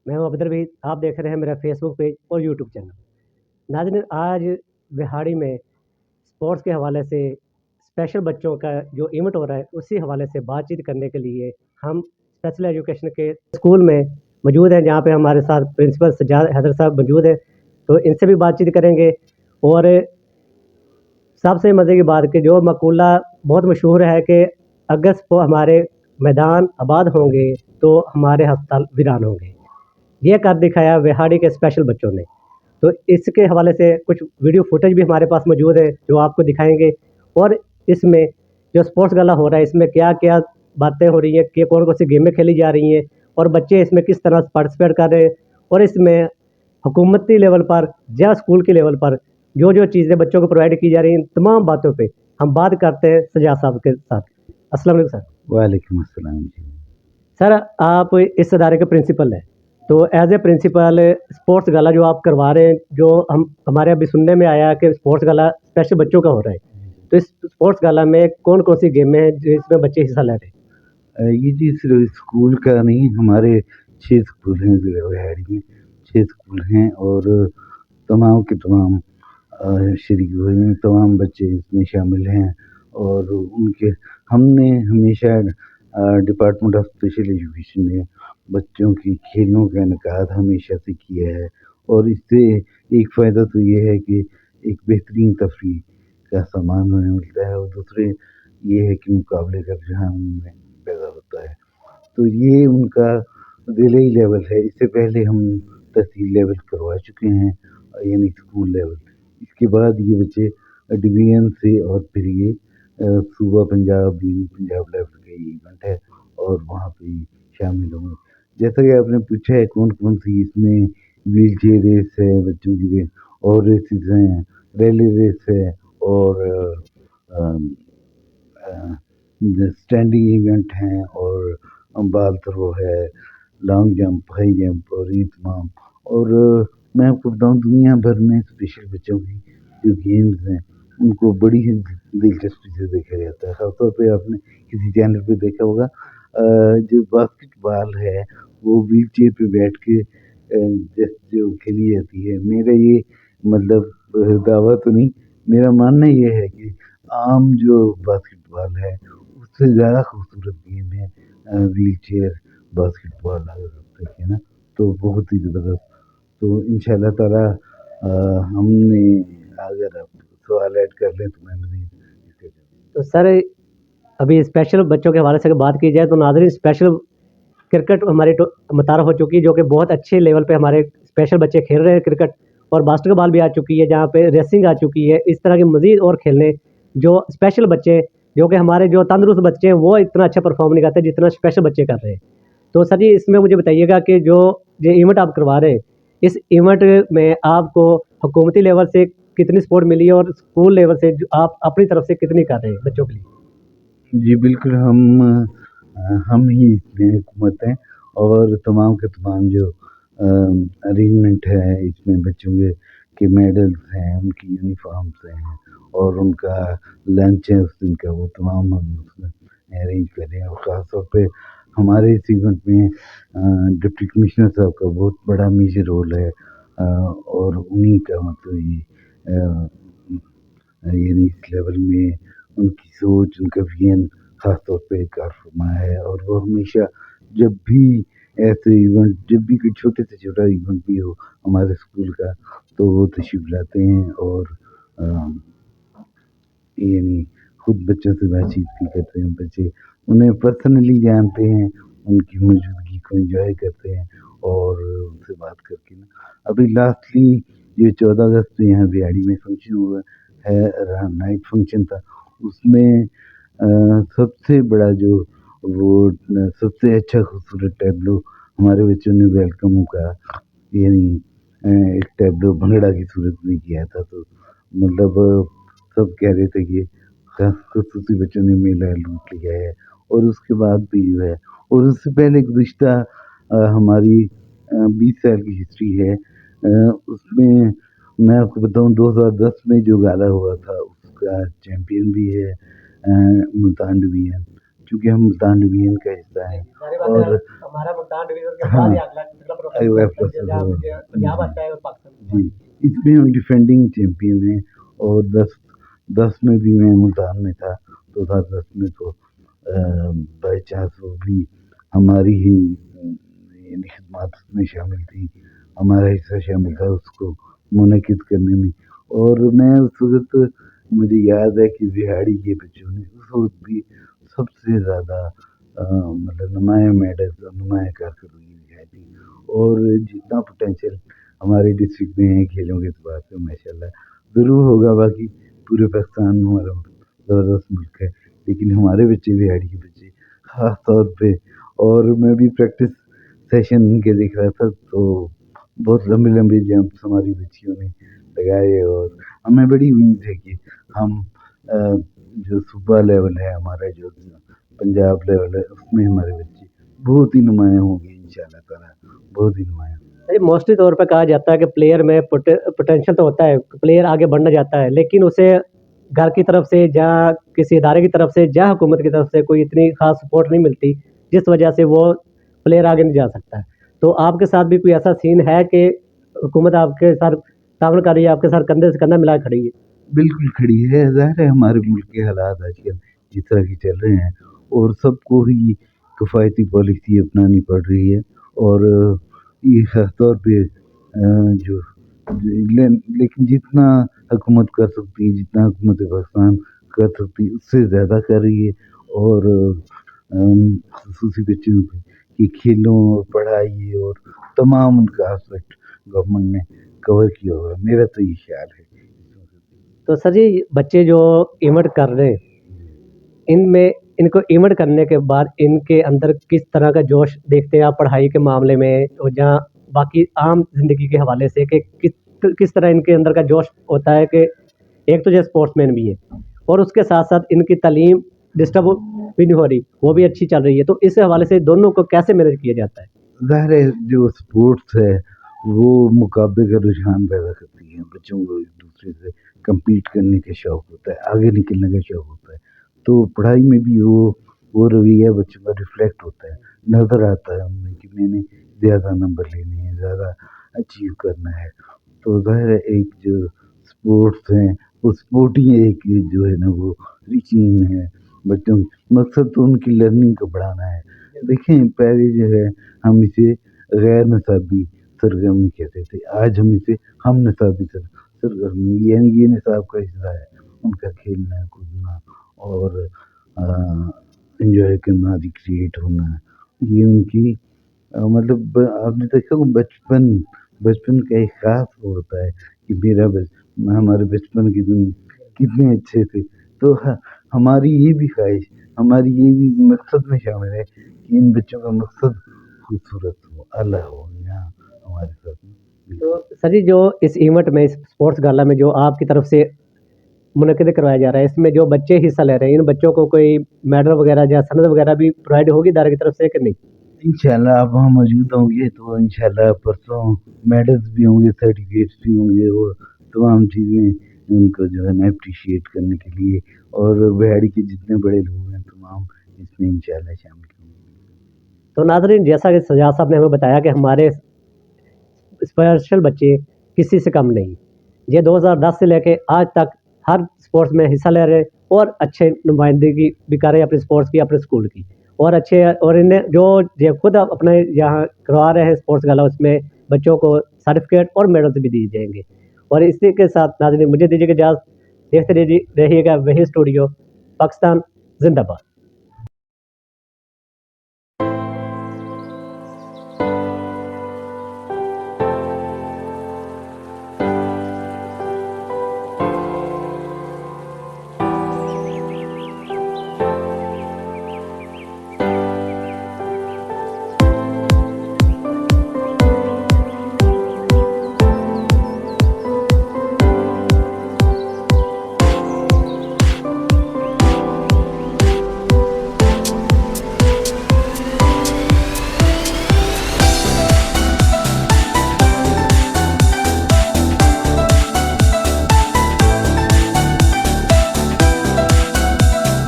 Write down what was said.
मैं हूं अबदर भी, आप देख रहे हैं मेरा फेसबुक पेज और यूट्यूब चैनल। नाज़रीन, आज बिहाड़ी में स्पोर्ट्स के हवाले से स्पेशल बच्चों का जो इवेंट हो रहा है, उसी हवाले से बातचीत करने के लिए हम स्पेशल एजुकेशन के स्कूल में मौजूद हैं, जहाँ पे हमारे साथ प्रिंसिपल सज्जाद हैदर साहब मौजूद हैं। तो इनसे भी बातचीत करेंगे। और सबसे मज़े की बात कि जो मकूला बहुत मशहूर है कि अगर हमारे मैदान आबाद होंगे तो हमारे अस्पताल वीरान होंगे। ये कर दिखाया बिहाड़ी के स्पेशल बच्चों ने। तो इसके हवाले से कुछ वीडियो फुटेज भी हमारे पास मौजूद है जो आपको दिखाएंगे। और इसमें जो स्पोर्ट्स गला हो रहा है, इसमें क्या क्या बातें हो रही हैं, कि कौन कौन सी गेमें खेली जा रही हैं और बच्चे इसमें किस तरह पार्टिसिपेट कर रहे हैं। और इसमें हुकूमती लेवल पर या स्कूल के लेवल पर जो जो चीज़ें बच्चों को प्रोवाइड की जा रही हैं, तमाम बातों पे हम बात करते हैं सजाद साहब के साथ। अस्सलाम वालेकुम सर। वालेकुम अस्सलाम जी। सर, आप इस इदारे के प्रिंसिपल हैं, तो एज ए प्रिंसिपल स्पोर्ट्स गाला जो आप करवा रहे हैं, जो हम हमारे अभी सुनने में आया कि स्पोर्ट्स गाला स्पेशल बच्चों का हो रहा है, तो इस स्पोर्ट्स गाला में कौन कौन सी गेमें हैं जिसमें बच्चे हिस्सा ले रहे हैं? ये जी सिर्फ स्कूल का नहीं, हमारे 6 स्कूल हैं ज़िला बिहाड़ी में। 6 स्कूल हैं और तमाम के तमाम शरीक हुए हैं, तमाम बच्चे इसमें शामिल हैं। और उनके हमने हमेशा डिपार्टमेंट ऑफ स्पेशल एजुकेशन ने बच्चों की खेलों का इनकाद हमेशा से किया है। और इससे एक फ़ायदा तो ये है कि एक बेहतरीन तफरीह का सामान उन्हें मिलता है, और दूसरे ये है कि मुकाबले का रुझान उनमें पैदा होता है। तो ये उनका ज़िले लेवल है। इससे पहले हम तहसील लेवल करवा चुके हैं, यानी स्कूल लेवल। इसके बाद ये बच्चे डिवीज़न से और फिर ये सूबा पंजाब यानी पंजाब लेवल का ये इवेंट है और वहाँ पे शामिल होंगे। जैसा कि आपने पूछा है कौन-कौन सी इसमें व्हील चेयर रेस है बच्चों की रेस, और रेसेस हैं, रैली रेस है, और अम, अ, स्टैंडिंग इवेंट हैं, और बाल थ्रो है, लॉन्ग जंप, हाई जंप, और ये तमाम। और मैं आपको बताऊँ दुनिया भर में स्पेशल बच्चों की जो गेम्स हैं उनको बड़ी ही दिलचस्पी से देखा जाता है। ख़ास तौर पे आपने किसी चैनल पे देखा होगा जो बास्केटबॉल है वो व्हील चेयर पे बैठ के जो खेली जाती है। मेरा ये मतलब दावा तो नहीं, मेरा मानना ये है कि आम जो बास्केटबॉल है उससे ज़्यादा खूबसूरत गेम है व्हील चेयर बास्केटबॉल, अगर आप देखें ना तो बहुत ही ज़बरदस्त। तो इंशाल्लाह ताला हमने, अगर आप सवाल ऐड कर लें तो मैं मज़ीद इसके तो सर, अभी स्पेशल बच्चों के हवाले से अगर बात की जाए तो नाज़रीन, स्पेशल क्रिकेट हमारी मुतारफ़ हो चुकी है, जो कि बहुत अच्छे लेवल पे हमारे स्पेशल बच्चे खेल रहे हैं क्रिकेट। और बास्केटबॉल भी आ चुकी है, जहाँ पे रेसिंग आ चुकी है। इस तरह के मज़ीद और खेलने जो स्पेशल बच्चे, जो कि हमारे जो तंदुरुस्त बच्चे हैं, वो इतना अच्छा परफॉर्म नहीं करते जितना स्पेशल बच्चे कर रहे हैं। तो सर जी, इसमें मुझे बताइएगा कि जो ये इवेंट आप करवा रहे हैं, इस इवेंट में आपको हुकूमती लेवल से कितनी सपोर्ट मिली है और स्कूल लेवल से जो आप अपनी तरफ से कितनी कर रहे हैं बच्चों के लिए? जी बिल्कुल, हम ही इसमें हुकूमत हैं, और तमाम के तमाम जो अरेंजमेंट है इसमें बच्चों के मेडल्स हैं, उनकी यूनिफ़ॉर्म्स हैं, और उनका लंच है उस दिन का, वो तमाम हम उसमें अरेंज कर रहे हैं। और ख़ास तौर पे हमारे इस इवेंट में डिप्टी कमिश्नर साहब का बहुत बड़ा मेजर रोल है, और उन्हीं का मतलब यानी इस लेवल में उनकी सोच, उनका विज़न ख़ास तौर पे कारफ़रमा है। और वो हमेशा जब भी ऐसे इवेंट, जब भी कोई छोटे से छोटा इवेंट भी हो हमारे स्कूल का, तो वो तशरीफ़ लाते हैं, और अ, यानी खुद बच्चों से बातचीत भी करते हैं। बच्चे उन्हें पर्सनली जानते हैं, उनकी मौजूदगी को एंजॉय करते हैं, और उनसे बात करके ना, अभी लास्टली ये 14 अगस्त को यहाँ बिहाड़ी में फंक्शन हुआ है, नाइट फंक्शन था। उसमें सबसे बड़ा जो वो सबसे अच्छा खूबसूरत टैबलो हमारे बच्चों ने वेलकम का, यानी एक टैबलो भंगड़ा की सूरत में किया था। तो मतलब सब कह रहे थे कि खसूसी बच्चों ने मेला लूट लिया है। और उसके बाद भी जो है, और उससे पहले गुज़िश्ता हमारी 20 साल की हिस्ट्री है। उसमें मैं आपको बताऊँ 2010 में जो गाला हुआ था उसका चैंपियन भी है मुल्तान डिवीज़न, چونکہ ہم ملتان ڈویژن کا حصہ ہیں اور ہمارا ملتان ڈویژن کے ہاں بعد اگلا پنجاب آتا ہے اور پاکستان. جی اس میں ہم ڈیفینڈنگ چیمپئن ہیں اور 10 میں بھی میں ملتان میں تھا. 2010 میں تو بائی چانس وہ بھی ہماری ہی یعنی خدمات میں شامل تھی, ہمارا حصہ شامل تھا اس کو منعقد کرنے میں. اور میں اس وقت مجھے یاد ہے کہ بہاڑی کے بچوں نے اس وقت بھی سب سے زیادہ مطلب نمایاں میڈل نمایاں کارکردگی دکھائی تھی. اور جتنا پوٹینشیل ہمارے ڈسٹرکٹ میں ہے کھیلوں کے اعتبار سے ماشاء اللہ ضرور ہوگا. باقی پورے پاکستان ہمارا زبردست ملک ہے, لیکن ہمارے بچے بہاڑی کے بچے خاص طور پہ, اور میں بھی پریکٹس سیشن کے دیکھ رہا تھا تو بہت لمبے لمبے جمپس ہماری بچیوں نے لگائے. اور ہمیں بڑی امید ہے کہ ہم جو صوبہ لیول ہے ہمارا, جو پنجاب لیول ہے, اس میں ہمارے بچے بہت ہی نمایاں ہوں گے انشاءاللہ تعالیٰ, بہت ہی نمایاں. موسٹلی طور پہ کہا جاتا ہے کہ پلیئر میں پوٹینشیل تو ہوتا ہے, پلیئر آگے بڑھنا جاتا ہے, لیکن اسے گھر کی طرف سے یا کسی ادارے کی طرف سے یا حکومت کی طرف سے کوئی اتنی خاص سپورٹ نہیں ملتی جس وجہ سے وہ پلیئر آگے نہیں جا سکتا ہے. تو آپ کے ساتھ بھی کوئی ایسا سین ہے کہ حکومت آپ کے ساتھ تعاون کر رہی ہے, آپ کے ساتھ کندھے سے کندھا ملا کھڑی ہے؟ بالکل کھڑی ہے. ظاہر ہے ہمارے ملک کے حالات آج کل جس طرح کی چل رہے ہیں اور سب کو ہی کفایتی پالیسی اپنانی پڑ رہی ہے. اور یہ خاص طور پہ جو لیکن جتنا حکومت کر سکتی ہے, جتنا حکومت پاکستان کر سکتی ہے, اس سے زیادہ کر رہی ہے. اور خصوصی بچوں کی کھیلوں اور پڑھائی اور تمام ان کا آسپیکٹ گورنمنٹ نے کور کیا ہوا ہے, میرا تو یہ خیال ہے. تو سر جی, بچے جو ایونٹ کر رہے ہیں ان کو ایونٹ کرنے کے بعد ان کے اندر کس طرح کا جوش دیکھتے ہیں آپ پڑھائی کے معاملے میں, اور جہاں باقی عام زندگی کے حوالے سے کہ کس طرح ان کے اندر کا جوش ہوتا ہے کہ ایک تو جو اسپورٹس مین بھی ہے اور اس کے ساتھ ساتھ ان کی تعلیم ڈسٹرب بھی نہیں ہو رہی, وہ بھی اچھی چل رہی ہے, تو اس حوالے سے دونوں کو کیسے مینیج کیا جاتا ہے؟ ظاہر ہے جو اسپورٹس ہے وہ مقابلے کا رجحان پیدا کرتی ہے, بچوں کو ایک دوسرے سے کمپیٹ کرنے کا شوق ہوتا ہے, آگے نکلنے کا شوق ہوتا ہے. تو پڑھائی میں بھی وہ رویہ بچوں کا ریفلیکٹ ہوتا ہے, نظر آتا ہے ان میں کہ میں نے زیادہ نمبر لینے ہیں, زیادہ اچیو کرنا ہے. تو ظاہر ہے ایک جو اسپورٹس ہیں وہ اسپورٹ ہی ایک جو ہے نا وہ ریچنگ ہے بچوں کی. مقصد تو ان کی لرننگ کو بڑھانا ہے. دیکھیں پہلے جو ہے ہم اسے غیر نصابی سرگرمی کہتے تھے, آج ہم اسے ہم نصابی سرگرمی یعنی یہ نصاب کا حصہ ہے ان کا کھیلنا کودنا اور انجوائے کرنا, ریکریٹ ہونا. یہ ان کی مطلب آپ نے دیکھا بچپن کا ایک خاص ہوتا ہے کہ ہمارے بچپن کے دن کتنے اچھے تھے. تو ہماری یہ بھی خواہش, ہماری یہ بھی مقصد میں شامل ہے کہ ان بچوں کا مقصد خوبصورت ہو, اعلیٰ ہو یہاں ہمارے ساتھ. تو سر جی, جو اس ایونٹ میں اس اسپورٹس گالا میں جو آپ کی طرف سے منعقد کروایا جا رہا ہے, اس میں جو بچے حصہ لے رہے ہیں ان بچوں کو کوئی میڈل وغیرہ یا سند وغیرہ بھی پرووائڈ ہوگی ادارے کی طرف سے کہ نہیں؟ انشاءاللہ آپ وہاں موجود ہوں گے تو انشاءاللہ پرسوں میڈلز بھی ہوں گے, سرٹیفکیٹس بھی ہوں گے, اور تمام چیزیں ان کو جو ہے نا اپریشیٹ کرنے کے لیے. اور بہاڑی کے جتنے بڑے لوگ ہیں تمام اس میں انشاءاللہ شامل ہوں گے. تو ناظرین, جیسا کہ سجاد صاحب نے ہمیں بتایا کہ ہمارے اسپیشل بچے کسی سے کم نہیں, یہ 2010 سے لے کے آج تک ہر اسپورٹس میں حصہ لے رہے ہیں اور اچھے نمائندگی بھی کر رہے ہیں اپنے اسپورٹس کی, اپنے اسکول کی, اور اچھے, اور انہیں جو خود اپنے یہاں کروا رہے ہیں اسپورٹس گالا, اس میں بچوں کو سرٹیفکیٹ اور میڈلز بھی دیے جائیں گے. اور اسی کے ساتھ ناظرین مجھے دیجیے کہ اجازت, دیکھتے رہیے گا وہی اسٹوڈیو, پاکستان زندہ باد.